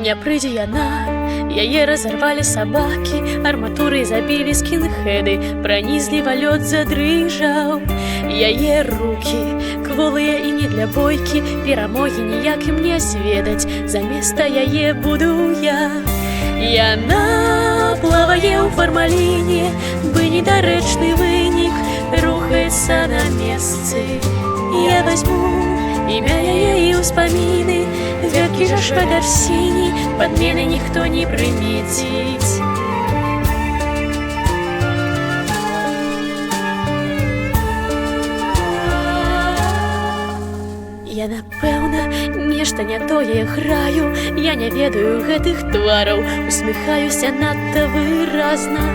Не прыйдзе яна, яе разорвали собаки, арматурой забили скинхеды, пронизліва лёд задрыжаў. Яе руки, кволыя і не для бойкі, перамогі ніякім не зведаць, заместа яе буду я. Яна плавае ў фармаліне, бы недарэчны вынік, рухаецца на месцы. Я возьму імя яе і ўспаміны, вёкі жа швадар сіні, падмены ніхто не прымеціць. Я, напэўна, нешта не тое граю, я не ведаю гэтых твараў, усміхаюся надта выразна.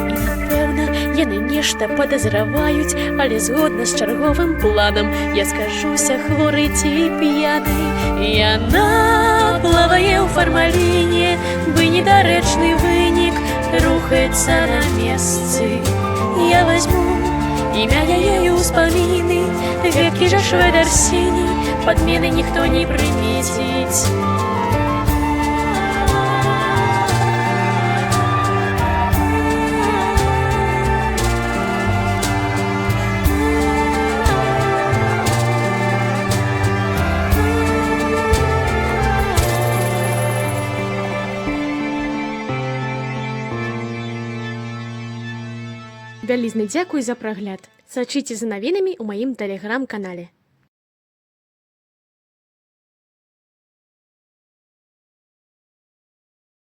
І, напэўна, яны нешта падазраваюць, але згодна з чарговым планам я скажуся хворы ці п'яны. Яна плавае ў фармаліне, бы недарэчны вынік, рухаецца на месцы. Я возьму імя яе і ўспаміны, векі жа шведар сіні, падмены ніхто не прымеціць. Вялізны дзякуй за прагляд. Сачыце за навінамі ў маім тэлеграм-канале.